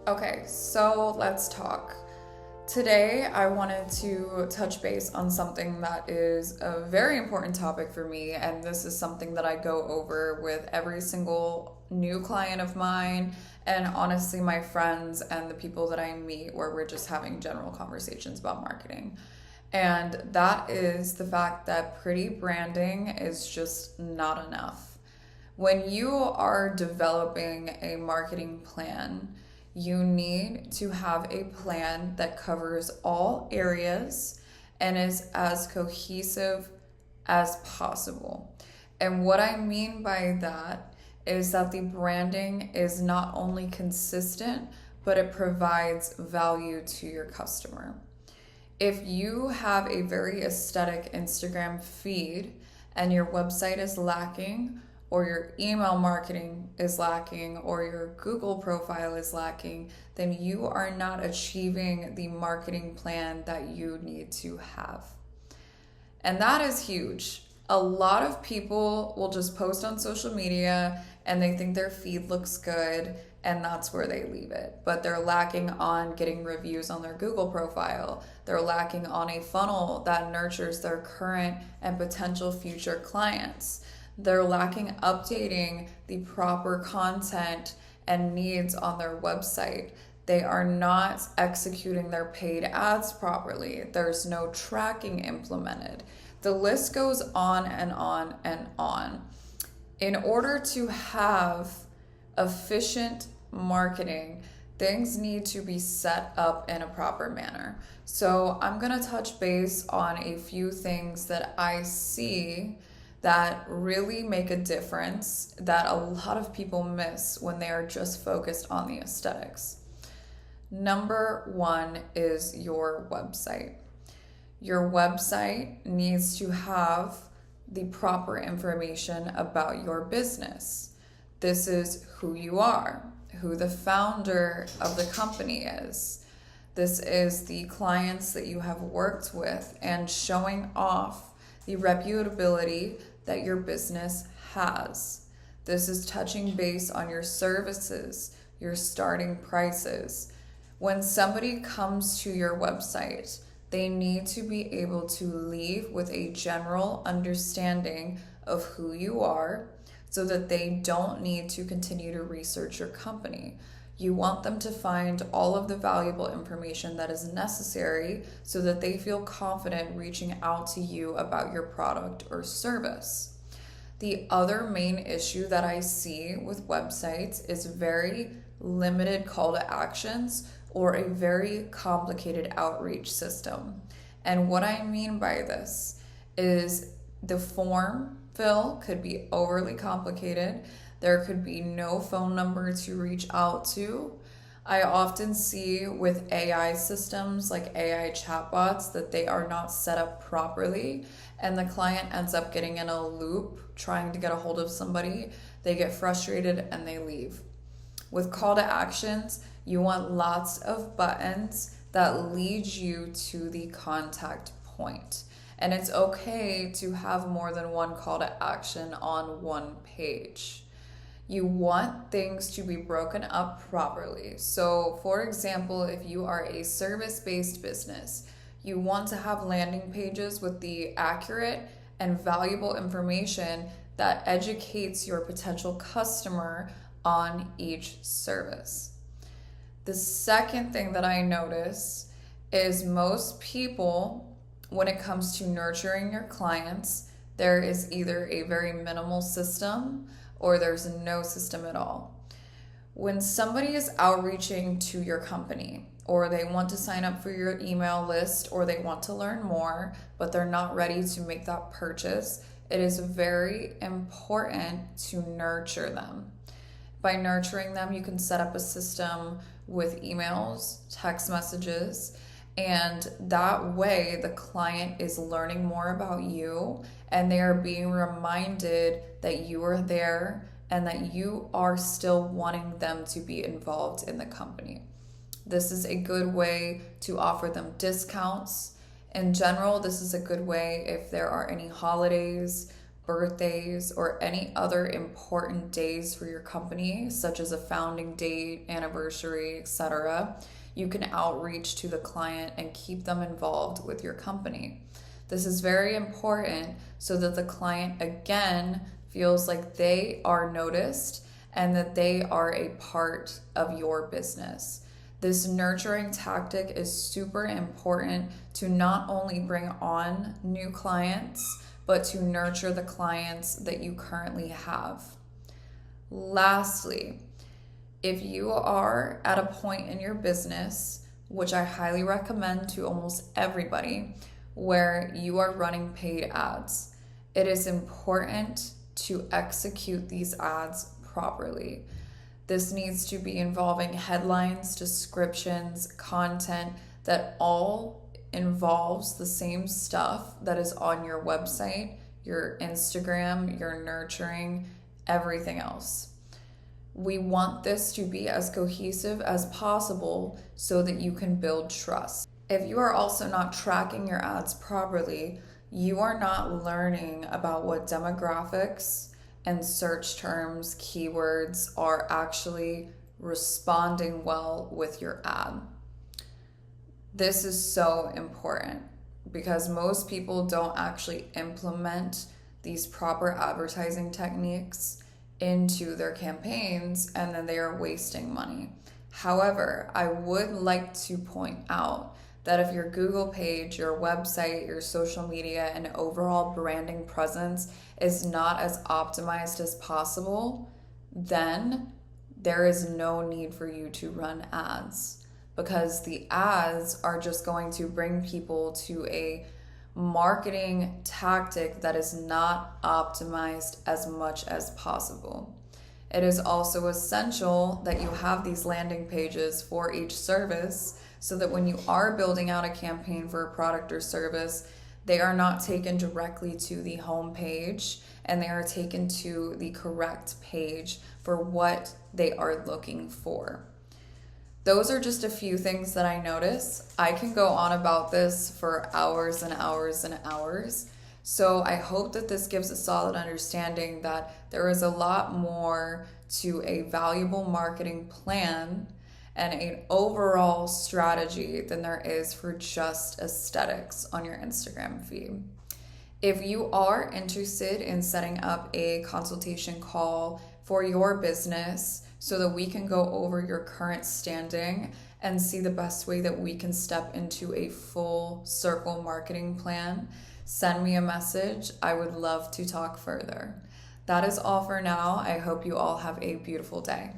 Okay, so let's talk. Today, I wanted to touch base on something that is a very important topic for me, and this is something that I go over with every single new client of mine, and honestly, my friends and the people that I meet, where we're just having general conversations about marketing. And that is the fact that pretty branding is just not enough. When you are developing a marketing plan, you need to have a plan that covers all areas and is as cohesive as possible. And what I mean by that is that the branding is not only consistent, but it provides value to your customer. If you have a very aesthetic Instagram feed and your website is lacking, or your email marketing is lacking, or your Google profile is lacking, then you are not achieving the marketing plan that you need to have. And that is huge. A lot of people will just post on social media and they think their feed looks good and that's where they leave it. But they're lacking on getting reviews on their Google profile. They're lacking on a funnel that nurtures their current and potential future clients. They're lacking updating the proper content and needs on their website. They are not executing their paid ads properly. There's no tracking implemented. The list goes on and on and on. In order to have efficient marketing, things need to be set up in a proper manner. So I'm going to touch base on a few things that I see that really make a difference that a lot of people miss when they are just focused on the aesthetics. Number one is your website. Your website needs to have the proper information about your business. This is who you are, who the founder of the company is. This is the clients that you have worked with and showing off the reputability that your business has. This is touching base on your services, your starting prices. When somebody comes to your website, they need to be able to leave with a general understanding of who you are so that they don't need to continue to research your company. You want them to find all of the valuable information that is necessary so that they feel confident reaching out to you about your product or service. The other main issue that I see with websites is very limited call to actions or a very complicated outreach system. And what I mean by this is the form fill could be overly complicated. There could be no phone number to reach out to. I often see with AI systems like AI chatbots that they are not set up properly and the client ends up getting in a loop trying to get a hold of somebody. They get frustrated and they leave. With call to actions, you want lots of buttons that lead you to the contact point. And it's okay to have more than one call to action on one page. You want things to be broken up properly. So, for example, if you are a service-based business, you want to have landing pages with the accurate and valuable information that educates your potential customer on each service. The second thing that I notice is most people, when it comes to nurturing your clients, there is either a very minimal system or there's no system at all. When somebody is outreaching to your company or they want to sign up for your email list or they want to learn more, but they're not ready to make that purchase, it is very important to nurture them. By nurturing them, you can set up a system with emails, text messages, and that way the client is learning more about you and they are being reminded that you are there and that you are still wanting them to be involved in the company. This is a good way to offer them discounts. In general, this is a good way if there are any holidays, birthdays, or any other important days for your company, such as a founding date, anniversary, etc., you can outreach to the client and keep them involved with your company. This is very important so that the client again feels like they are noticed and that they are a part of your business. This nurturing tactic is super important to not only bring on new clients, but to nurture the clients that you currently have. Lastly, if you are at a point in your business, which I highly recommend to almost everybody, where you are running paid ads, it is important to execute these ads properly. This needs to be involving headlines, descriptions, content that all involves the same stuff that is on your website, your Instagram, your nurturing, everything else. We want this to be as cohesive as possible so that you can build trust. If you are also not tracking your ads properly, you are not learning about what demographics and search terms, keywords are actually responding well with your ad. This is so important because most people don't actually implement these proper advertising techniques into their campaigns, and then they are wasting money. However, I would like to point out that if your Google page, your website, your social media, and overall branding presence is not as optimized as possible, then there is no need for you to run ads, because the ads are just going to bring people to a marketing tactic that is not optimized as much as possible. It is also essential that you have these landing pages for each service so that when you are building out a campaign for a product or service, they are not taken directly to the home page and they are taken to the correct page for what they are looking for. Those are just a few things that I notice. I can go on about this for hours and hours and hours. So I hope that this gives a solid understanding that there is a lot more to a valuable marketing plan and an overall strategy than there is for just aesthetics on your Instagram feed. If you are interested in setting up a consultation call for your business so that we can go over your current standing and see the best way that we can step into a full circle marketing plan, send me a message. I would love to talk further. That is all for now. I hope you all have a beautiful day.